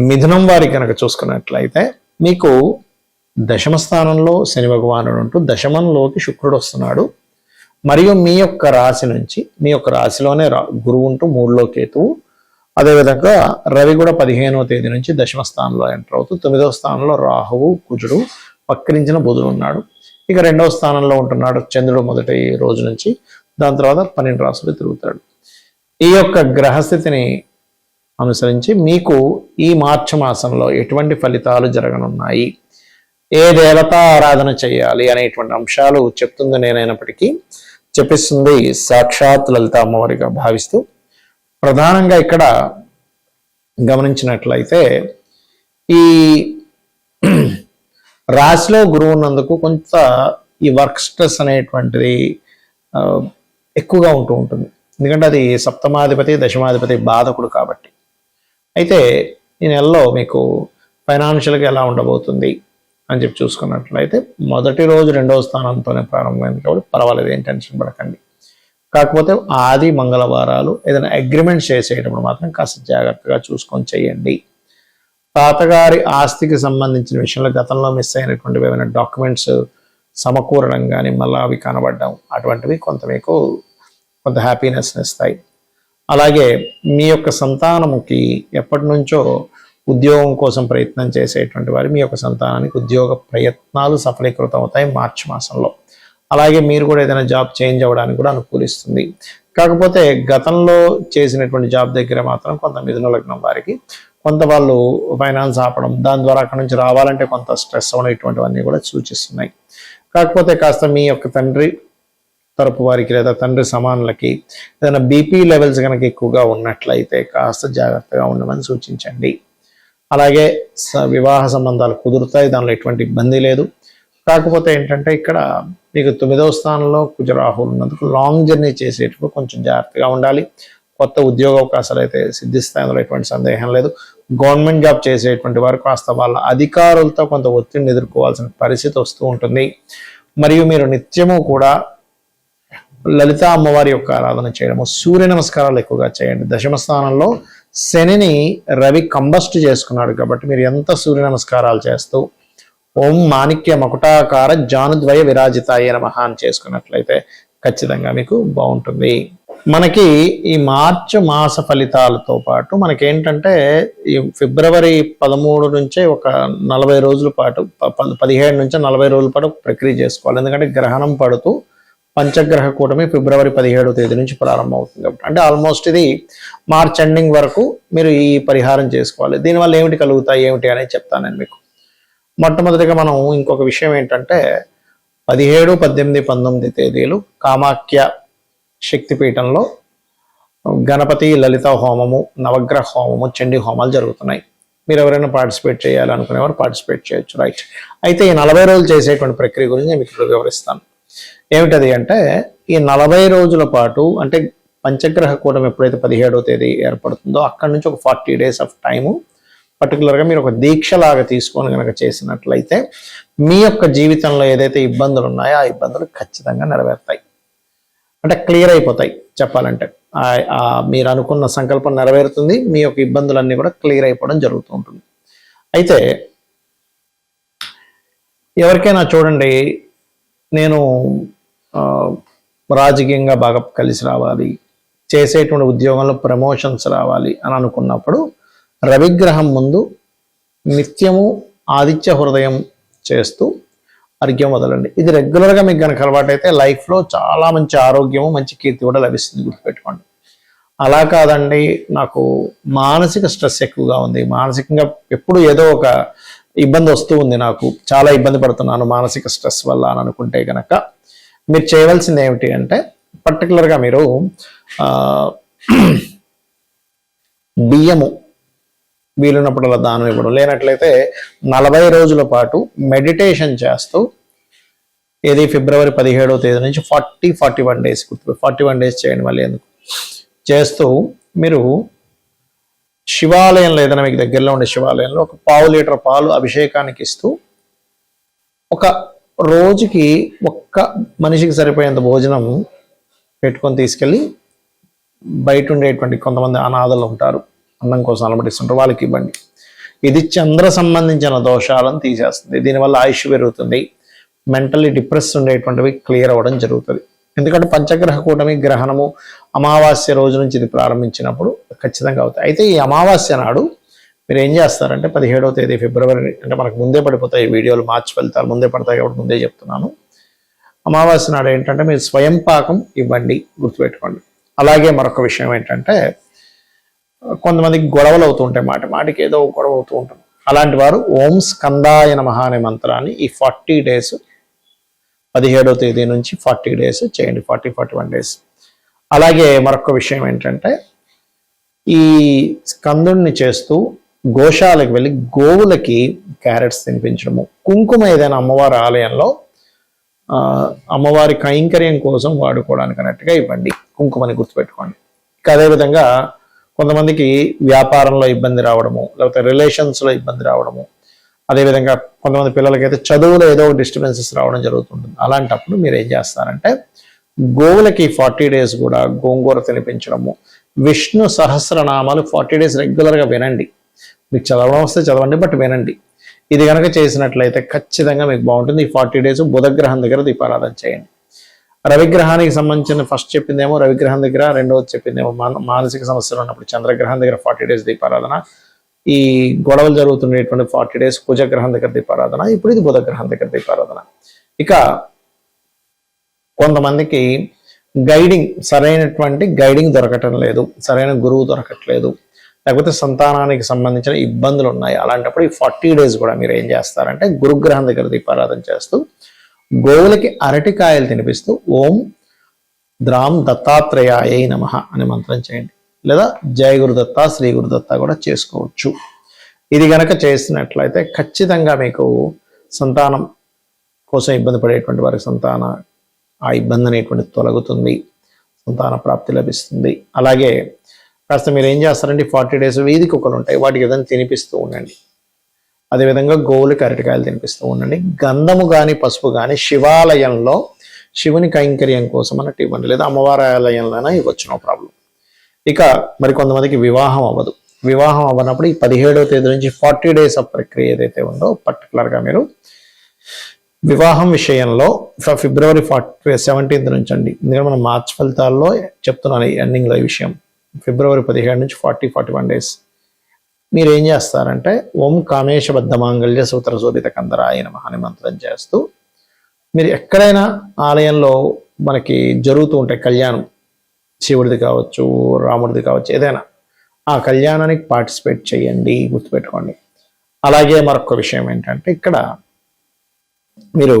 మిథునం వారి కనుక చూసుకున్నట్లయితే మీకు దశమ స్థానంలో శని భగవానుడు ఉంటూ దశమంలోకి శుక్రుడు వస్తున్నాడు. మరియు మీ యొక్క రాశి నుంచి మీ యొక్క రాశిలోనే గురువు ఉంటూ 3లో కేతువు, అదేవిధంగా రవి కూడా 15వ తేదీ నుంచి దశమ స్థానంలో ఎంటర్ అవుతూ 9వ స్థానంలో రాహువు కుజుడు వక్రించిన బుధుడు ఉన్నాడు. ఇక 2వ స్థానంలో ఉంటున్నాడు చంద్రుడు మొదటి రోజు నుంచి, దాని తర్వాత 12 రాశులు తిరుగుతాడు. ఈ యొక్క గ్రహస్థితిని అనుసరించి మీకు ఈ మార్చి మాసంలో ఎటువంటి ఫలితాలు జరగనున్నాయి, ఏ దేవతా ఆరాధన చేయాలి అనేటువంటి అంశాలు చెప్తుంది నేనైనప్పటికీ చెప్పిస్తుంది సాక్షాత్ లలిత అమ్మవారిగా భావిస్తూ, ప్రధానంగా ఇక్కడ గమనించినట్లయితే ఈ రాశిలో గురువు ఉన్నందుకు కొంత ఈ వర్క్ స్ట్రెస్ అనేటువంటిది ఎక్కువగా ఉంటూ ఉంటుంది. ఎందుకంటే అది సప్తమాధిపతి దశమాధిపతి బాధకుడు కాబట్టి. అయితే ఈ నెలలో మీకు ఫైనాన్షియల్గా ఎలా ఉండబోతుంది అని చెప్పి చూసుకున్నట్లయితే మొదటి రోజు 2వ స్థానంతోనే ప్రారంభమైంది కాబట్టి పర్వాలేదు, ఏం టెన్షన్ పడకండి. కాకపోతే ఆది మంగళవారాలు ఏదైనా అగ్రిమెంట్ చేసేటప్పుడు మాత్రం కాస్త జాగ్రత్తగా చూసుకొని చేయండి. తాతగారి ఆస్తికి సంబంధించిన విషయంలో గతంలో మిస్ అయినటువంటి ఏమైనా డాక్యుమెంట్స్ సమకూరడం కానీ మళ్ళీ అవి కనబడడం అటువంటివి కొంత మీకు కొంత హ్యాపీనెస్ని ఇస్తాయి. అలాగే మీ యొక్క సంతానముకి ఎప్పటి నుంచో ఉద్యోగం కోసం ప్రయత్నం చేసేటువంటి వారు మీ యొక్క సంతానానికి ఉద్యోగ ప్రయత్నాలు సఫలీకృతం అవుతాయి మార్చి మాసంలో. అలాగే మీరు కూడా ఏదైనా జాబ్ చేంజ్ అవ్వడానికి కూడా అనుకూలిస్తుంది. కాకపోతే గతంలో చేసినటువంటి జాబ్ దగ్గర మాత్రం కొంత మిథున లగ్నం వారికి కొంత వాళ్ళు ఫైనాన్స్ ఆపడం, దాని ద్వారా అక్కడ నుంచి రావాలంటే కొంత స్ట్రెస్ అవ్వడం, ఇటువంటివన్నీ కూడా సూచిస్తున్నాయి. కాకపోతే కాస్త మీ యొక్క తండ్రి తరపు వారికి లేదా తండ్రి సమానులకి ఏదైనా బీపీ లెవెల్స్ కనుక ఎక్కువగా ఉన్నట్లయితే కాస్త జాగ్రత్తగా ఉండమని సూచించండి. అలాగే వివాహ సంబంధాలు కుదురుతాయి, దానిలో ఎటువంటి ఇబ్బంది లేదు. కాకపోతే ఏంటంటే ఇక్కడ మీకు 9వ స్థానంలో కుజరాహులు ఉన్నందుకు లాంగ్ జర్నీ చేసేటప్పుడు కొంచెం జాగ్రత్తగా ఉండాలి. కొత్త ఉద్యోగ అవకాశాలు అయితే సిద్ధిస్తాయి, అందులో ఎటువంటి సందేహం లేదు. గవర్నమెంట్ జాబ్ చేసేటువంటి వారు కాస్త వాళ్ళ అధికారులతో కొంత ఒత్తిడిని ఎదుర్కోవాల్సిన పరిస్థితి వస్తూ ఉంటుంది. మరియు మీరు నిత్యము కూడా లలిత అమ్మవారి యొక్క ఆరాధన చేయడము, సూర్య నమస్కారాలు ఎక్కువగా చేయండి. దశమ స్థానంలో శనిని రవి కంబస్ట్ చేసుకున్నాడు కాబట్టి మీరు ఎంత సూర్య నమస్కారాలు చేస్తూ ఓం మాణిక్య మకుటాకార జానుద్వయ విరాజితాయ నమః అని చేసుకున్నట్లయితే ఖచ్చితంగా మీకు బాగుంటుంది. మనకి ఈ మార్చి మాస ఫలితాలతో పాటు మనకేంటంటే ఈ ఫిబ్రవరి 13 నుంచే ఒక 40 రోజుల పాటు 17 నుంచి 40 రోజుల పాటు ప్రక్రియ చేసుకోవాలి. ఎందుకంటే గ్రహణం పడుతూ పంచగ్రహ కూటమి ఫిబ్రవరి 17వ తేదీ నుంచి ప్రారంభం అవుతుంది కాబట్టి, అంటే ఆల్మోస్ట్ ఇది మార్చ్ ఎండింగ్ వరకు మీరు ఈ పరిహారం చేసుకోవాలి. దీనివల్ల ఏమిటి కలుగుతాయి ఏమిటి అనేది చెప్తాను నేను మీకు. మొట్టమొదటిగా మనం ఇంకొక విషయం ఏంటంటే 17, 18, 19 తేదీలు కామాఖ్య శక్తిపీఠంలో గణపతి లలిత హోమము, నవగ్రహ హోమము, చండీ హోమాలు జరుగుతున్నాయి. మీరు ఎవరైనా పార్టిసిపేట్ చేయాలనుకునేవారు పార్టిసిపేట్ చేయొచ్చు, రైట్. అయితే ఈ 40 రోజులు చేసేటువంటి ప్రక్రియ గురించి నేను మీకు వివరిస్తాను. ఏమిటది అంటే ఈ 40 రోజుల పాటు, అంటే పంచగ్రహ కూటమి ఎప్పుడైతే 17వ తేదీ ఏర్పడుతుందో అక్కడి నుంచి ఒక 40 days ఆఫ్ టైము పర్టికులర్గా మీరు ఒక దీక్షలాగా తీసుకొని కనుక చేసినట్లయితే మీ యొక్క జీవితంలో ఏదైతే ఇబ్బందులు ఉన్నాయో ఆ ఇబ్బందులు ఖచ్చితంగా నెరవేరుతాయి, అంటే క్లియర్ అయిపోతాయి. చెప్పాలంటే మీరు అనుకున్న సంకల్పం నెరవేరుతుంది, మీ యొక్క ఇబ్బందులన్నీ కూడా క్లియర్ అయిపోవడం జరుగుతూ ఉంటుంది. అయితే ఎవరికైనా చూడండి, నేను రాజకీయంగా బాగా కలిసి రావాలి, చేసేటువంటి ఉద్యోగంలో ప్రమోషన్స్ రావాలి అని అనుకున్నప్పుడు రవిగ్రహం ముందు నిత్యము ఆదిత్య హృదయం చేస్తూ అర్ఘ్యం వదలండి. ఇది రెగ్యులర్గా మీకు కనుక అలవాటైతే లైఫ్లో చాలా మంచి ఆరోగ్యము, మంచి కీర్తి కూడా లభిస్తుంది, గుర్తుపెట్టుకోండి. అలా కాదండి, నాకు మానసిక స్ట్రెస్ ఎక్కువగా ఉంది, మానసికంగా ఎప్పుడు ఏదో ఒక ఇబ్బంది వస్తూ ఉంది, నాకు చాలా ఇబ్బంది పడుతున్నాను మానసిక స్ట్రెస్ వల్ల అని అనుకుంటే కనుక మీరు చేయవలసింది ఏమిటి అంటే పర్టికులర్గా మీరు బియ్యము వీలున్నప్పుడు అలా దానం ఇవ్వడం, లేనట్లయితే 40 రోజుల పాటు మెడిటేషన్ చేస్తూ, ఏది ఫిబ్రవరి 17వ తేదీ నుంచి 41 days 41 days చేయండి. మళ్ళీ ఎందుకు చేస్తూ మీరు శివాలయంలో ఏదైనా మీకు దగ్గరలో ఉండే శివాలయంలో ఒక 1/2 లీటర్ పాలు అభిషేకానికి ఇస్తూ, ఒక రోజుకి ఒక్క మనిషికి సరిపోయేంత భోజనం పెట్టుకొని తీసుకెళ్ళి బయట ఉండేటువంటి కొంతమంది అనాథలు ఉంటారు, అన్నం కోసం అలమటిస్తుంటారు, వాళ్ళకి ఇవ్వండి. ఇది చంద్ర సంబంధించిన దోషాలను తీసేస్తుంది. దీనివల్ల ఆయుష్ పెరుగుతుంది, మెంటల్లీ డిప్రెస్ ఉండేటువంటివి క్లియర్ అవ్వడం జరుగుతుంది. ఎందుకంటే పంచగ్రహ కూటమి గ్రహణము అమావాస్య రోజు నుంచి ఇది ప్రారంభించినప్పుడు ఖచ్చితంగా అవుతాయి. అయితే ఈ అమావాస్య నాడు మీరు ఏం చేస్తారంటే 17వ తేదీ ఫిబ్రవరి, అంటే మనకు ముందే పడిపోతాయి ఈ వీడియోలు, మార్చి ఫలితాలు ముందే పడతాయి కాబట్టి ముందే చెప్తున్నాను. అమావాస్య నాడు ఏంటంటే మీరు స్వయం పాకం ఇవ్వండి, గుర్తుపెట్టుకోండి. అలాగే మరొక విషయం ఏంటంటే కొంతమందికి గొడవలు అవుతూ ఉంటాయి, మాటికి ఏదో గొడవ అవుతూ ఉంటుంది. అలాంటి వారు ఓం స్కందాయ నమః అనే మంత్రాన్ని ఈ 40 డేస్ 17వ తేదీ నుంచి 40 డేస్ చేయండి, 41 డేస్. అలాగే మరొక విషయం ఏంటంటే ఈ స్కందుని చేస్తూ గోశాలకు వెళ్ళి గోవులకి క్యారెట్స్ తినిపించడము, కుంకుమ ఏదైనా అమ్మవారి ఆలయంలో అమ్మవారి కైంకర్యం కోసం వాడుకోవడానికి అన్నట్టుగా ఇవ్వండి, కుంకుమని గుర్తుపెట్టుకోండి. ఇంకా అదేవిధంగా కొంతమందికి వ్యాపారంలో ఇబ్బంది రావడము, లేకపోతే రిలేషన్స్లో ఇబ్బంది రావడము, అదేవిధంగా కొంతమంది పిల్లలకైతే చదువులో ఏదో డిస్టర్బెన్సెస్ రావడం జరుగుతుంటుంది. అలాంటప్పుడు మీరు ఏం చేస్తారంటే గోవులకి 40 డేస్ కూడా గోంగూర తినిపించడము, విష్ణు సహస్రనామాలు 40 డేస్ రెగ్యులర్గా వినండి. మీకు చదవడం వస్తే చదవండి, బట్ వినండి. ఇది కనుక చేసినట్లయితే ఖచ్చితంగా మీకు బాగుంటుంది. ఈ 40 డేస్ బుధగ్రహం దగ్గర దీపారాధన చేయండి. రవిగ్రహానికి సంబంధించిన ఫస్ట్ చెప్పిందేమో రవిగ్రహం దగ్గర, రెండవది చెప్పిందేమో మానసిక సమస్యలు ఉన్నప్పుడు చంద్రగ్రహం దగ్గర 40 డేస్ దీపారాధన, ఈ గొడవలు జరుగుతున్నటువంటి 40 డేస్ కుజగ్రహం దగ్గర దీపారాధన, ఇప్పుడు ఇది బుధగ్రహం దగ్గర దీపారాధన. ఇక కొంతమందికి సరైనటువంటి గైడింగ్ దొరకటం లేదు, సరైన గురువు దొరకట్లేదు, లేకపోతే సంతానానికి సంబంధించిన ఇబ్బందులు ఉన్నాయి. అలాంటప్పుడు ఈ 40 డేస్ కూడా మీరు ఏం చేస్తారంటే గురుగ్రహం దగ్గర దీపారాధన చేస్తూ గోవులకి అరటికాయలు తినిపిస్తూ ఓం ద్రాం దత్తాత్రేయాయ నమః అనే మంత్రం చేయండి, లేదా జయ గురుదత్త శ్రీ గురుదత్త కూడా చేసుకోవచ్చు. ఇది గనక చేసినట్లయితే ఖచ్చితంగా మీకు సంతానం కోసం ఇబ్బంది పడేటువంటి వారికి ఆ ఇబ్బంది అనేటువంటి తొలగుతుంది, సంతాన ప్రాప్తి లభిస్తుంది. అలాగే కాస్త మీరు ఏం చేస్తారంటే 40 డేస్ వీధి కుక్కలు ఉంటాయి, వాటికి ఏదైనా తినిపిస్తూ ఉండండి. అదేవిధంగా గోవులకి అరటికాయలు తినిపిస్తూ ఉండండి. గంధము కానీ పసుపు కానీ శివాలయంలో శివుని కైంకర్యం కోసం అన్నట్టు ఇవ్వండి, లేదా అమ్మవారి ఆలయంలోనే ఇవ్వచ్చు, నో ప్రాబ్లం. ఇక మరి కొంతమందికి వివాహం అవ్వదు. వివాహం అవ్వనప్పుడు ఈ 17వ తేదీ నుంచి 40 డేస్ ఆఫ్ ప్రక్రియ ఏదైతే ఉందో పర్టికులర్గా మీరు వివాహం విషయంలో ఫిబ్రవరి 17th నుంచి అండి, ఎందుకంటే మనం మార్చ్ ఫలితాల్లో చెప్తున్నాను ఎండింగ్లో ఈ విషయం. ఫిబ్రవరి 17 నుంచి 41 డేస్ మీరు ఏం చేస్తారంటే ఓం కామేశబద్ధ మాంగళ్య సూత్ర శోభిత కందరాయ నమః అనే మంత్రం చేస్తూ మీరు ఎక్కడైనా ఆలయంలో మనకి జరుగుతూ ఉంటాయి కళ్యాణం, శివుడిది కావచ్చు, రాముడిది కావచ్చు, ఏదైనా ఆ కళ్యాణానికి పార్టిసిపేట్ చేయండి, గుర్తుపెట్టుకోండి. అలాగే మరొక విషయం ఏంటంటే ఇక్కడ మీరు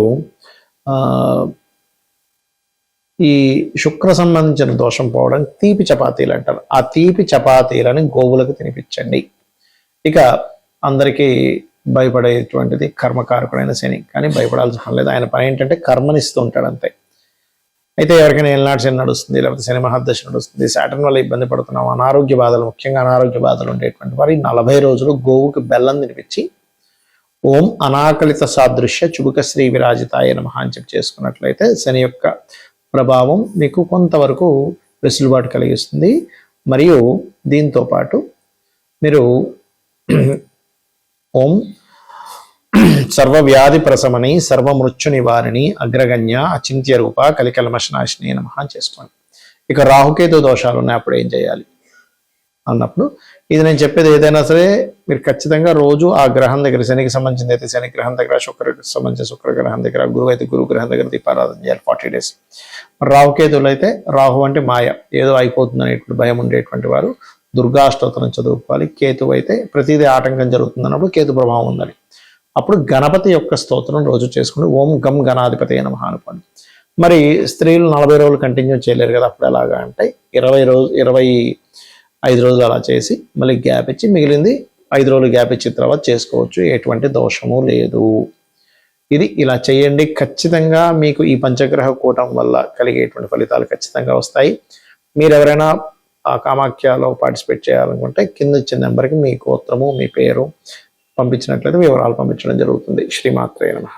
ఈ శుక్ర సంబంధించిన దోషం పోవడం తీపి చపాతీలు అంటారు, ఆ తీపి చపాతీలని గోవులకు తినిపించండి. ఇక అందరికీ భయపడేటువంటిది కర్మకారకుడైన శని, కానీ భయపడాల్సిన పని లేదు. ఆయన పని ఏంటంటే కర్మనిస్తూ ఉంటాడు అంతే. అయితే ఎవరికైనా ఏళ్ళనాటి శని నడుస్తుంది, లేకపోతే శని మహాదశ నడుస్తుంది, సాటర్న్ వల్ల ఇబ్బంది పడుతున్నాం, అనారోగ్య బాధలు, ముఖ్యంగా అనారోగ్య బాధలు ఉండేటువంటి వారి 40 రోజులు గోవుకి బెల్లం తినిపించి ఓం అనాకలిత సాదృశ్య చుబుక శ్రీ విరాజితాయ నమః అని చెప్పి చేసుకున్నట్లయితే శని యొక్క ప్రభావం మీకు కొంతవరకు వెసులుబాటు కలిగిస్తుంది. మరియు దీంతో పాటు మీరు ఓం సర్వవ్యాధి ప్రశమని సర్వమృత్యు నివారిణి అగ్రగణ్య అచింత్య రూప కలికల్మషనాశిని నమః చేసుకోండి. ఇక రాహుకేతు దోషాలు ఉన్నాయి, అప్పుడు ఏం చేయాలి అన్నప్పుడు ఇది నేను చెప్పేది ఏదైనా సరే మీరు ఖచ్చితంగా రోజు ఆ గ్రహం దగ్గర, శనికి సంబంధించింది అయితే శని గ్రహం దగ్గర, శుక్రకి సంబంధించిన శుక్ర గ్రహం దగ్గర, గురువు అయితే గురు గ్రహం దగ్గర దీపారాధన చేయాలి 40 డేస్. రాహుకేతువులు అయితే రాహు అంటే మాయ, ఏదో అయిపోతుంది అనేటువంటి భయం ఉండేటువంటి వారు దుర్గాష్టోత్తరం చదువుకోవాలి. కేతువు అయితే ప్రతిదీ ఆటంకం జరుగుతుంది అన్నప్పుడు కేతు ప్రభావం ఉందని, అప్పుడు గణపతి యొక్క స్తోత్రం రోజు చేసుకుని ఓం గం గణాధిపతి నమః అనుకోండి. మరి స్త్రీలు 40 రోజులు కంటిన్యూ చేయలేరు కదా, అప్పుడు ఎలాగా అంటే 25 రోజులు అలా చేసి మళ్ళీ గ్యాప్ ఇచ్చి మిగిలింది 5 రోజులు గ్యాప్ ఇచ్చిన తర్వాత చేసుకోవచ్చు, ఎటువంటి దోషము లేదు. ఇది ఇలా చేయండి, ఖచ్చితంగా మీకు ఈ పంచగ్రహ కూటం వల్ల కలిగేటువంటి ఫలితాలు ఖచ్చితంగా వస్తాయి. మీరు ఎవరైనా కామాఖ్యలో పార్టిసిపేట్ చేయాలనుకుంటే కింద ఇచ్చిన నెంబర్కి మీ గోత్రము, మీ పేరు పంపించినట్లయితే వివరాలు పంపించడం జరుగుతుంది. శ్రీమాత్రే నమః.